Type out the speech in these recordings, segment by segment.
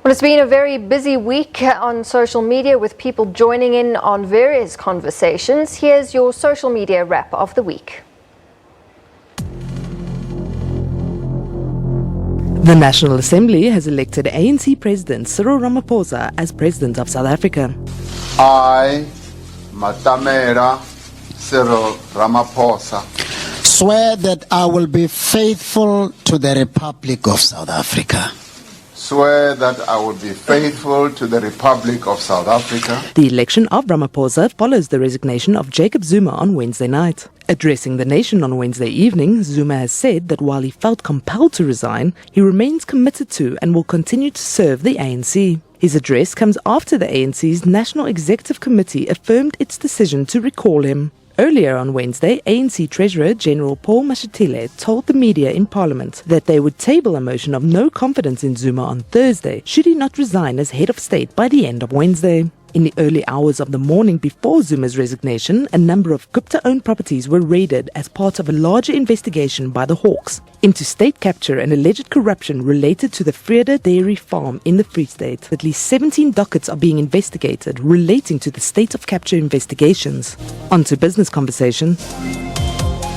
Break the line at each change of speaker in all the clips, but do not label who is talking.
Well, it's been a very busy week on social media with people joining in on various conversations. Here's your social media wrap of the week.
The National Assembly has elected ANC President Cyril Ramaphosa as President of South Africa.
I, Matamela Cyril Ramaphosa,
swear that I will be faithful to the Republic of South Africa.
Swear that I will be faithful to the Republic of South Africa.
The election of Ramaphosa follows the resignation of Jacob Zuma on Wednesday night. Addressing the nation on Wednesday evening, Zuma has said that while he felt compelled to resign, he remains committed to and will continue to serve the ANC. His address comes after the ANC's National Executive Committee affirmed its decision to recall him. Earlier on Wednesday, ANC Treasurer General Paul Mashatile told the media in Parliament that they would table a motion of no confidence in Zuma on Thursday should he not resign as head of state by the end of Wednesday. In the early hours of the morning before Zuma's resignation, a number of Gupta-owned properties were raided as part of a larger investigation by the Hawks into state capture and alleged corruption related to the Vrede Dairy Farm in the Free State. At least 17 dockets are being investigated relating to the state of capture investigations. On to business conversation.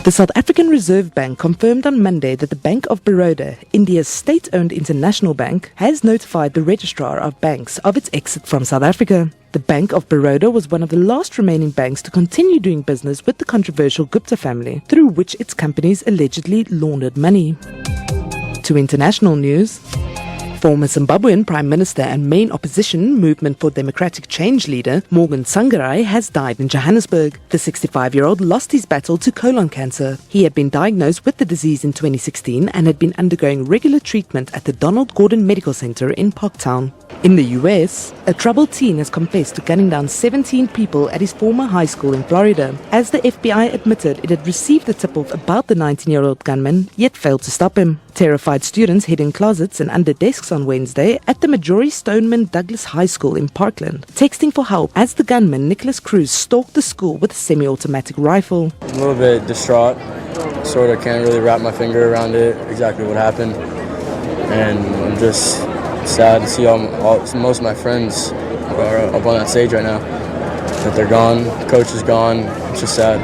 The South African Reserve Bank confirmed on Monday that the Bank of Baroda, India's state-owned international bank, has notified the Registrar of Banks of its exit from South Africa. The Bank of Baroda was one of the last remaining banks to continue doing business with the controversial Gupta family, through which its companies allegedly laundered money. To international news. Former Zimbabwean Prime Minister and main opposition Movement for Democratic Change leader Morgan Tsvangirai has died in Johannesburg. The 65-year-old lost his battle to colon cancer. He had been diagnosed with the disease in 2016 and had been undergoing regular treatment at the Donald Gordon Medical Center in Parktown. In the US, a troubled teen has confessed to gunning down 17 people at his former high school in Florida, as the FBI admitted it had received a tip-off about the 19-year-old gunman, yet failed to stop him. Terrified students hid in closets and under desks on Wednesday at the Marjorie Stoneman Douglas High School in Parkland, texting for help as the gunman Nicholas Cruz stalked the school with a semi-automatic rifle.
I'm a little bit distraught, sort of can't really wrap my finger around it, exactly what happened, and I'm just sad to see most of my friends are up on that stage right now, that they're gone, the coach is gone, it's just sad.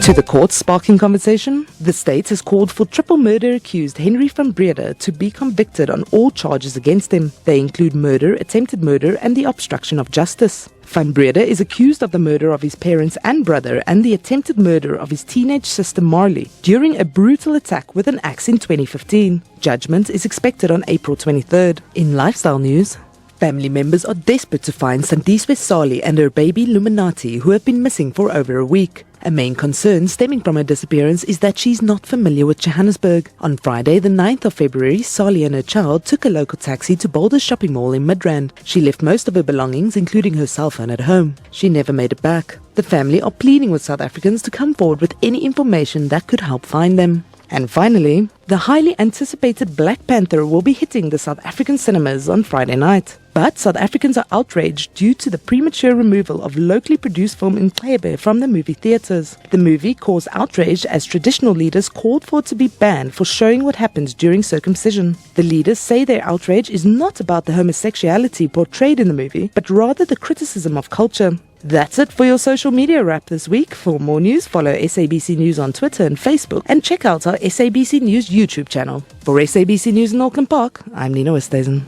To the court sparking conversation, the state has called for triple murder accused Henry van Breda to be convicted on all charges against him. They include murder, attempted murder, and the obstruction of justice. Van Breda is accused of the murder of his parents and brother and the attempted murder of his teenage sister Marley during a brutal attack with an axe in 2015. Judgment is expected on April 23rd. In lifestyle news, family members are desperate to find Sandiswe Sali and her baby Luminati, who have been missing for over a week. A main concern stemming from her disappearance is that she's not familiar with Johannesburg. On Friday, the 9th of February, Sali and her child took a local taxi to Boulder's shopping mall in Midrand. She left most of her belongings, including her cell phone, at home. She never made it back. The family are pleading with South Africans to come forward with any information that could help find them. And finally, the highly anticipated Black Panther will be hitting the South African cinemas on Friday night. But South Africans are outraged due to the premature removal of locally produced film in Kléber from the movie theatres. The movie caused outrage as traditional leaders called for it to be banned for showing what happens during circumcision. The leaders say their outrage is not about the homosexuality portrayed in the movie, but rather the criticism of culture. That's it for your social media wrap this week. For more news, follow SABC News on Twitter and Facebook, and check out our SABC News YouTube channel. For SABC News in Auckland Park, I'm Nina Westhuizen.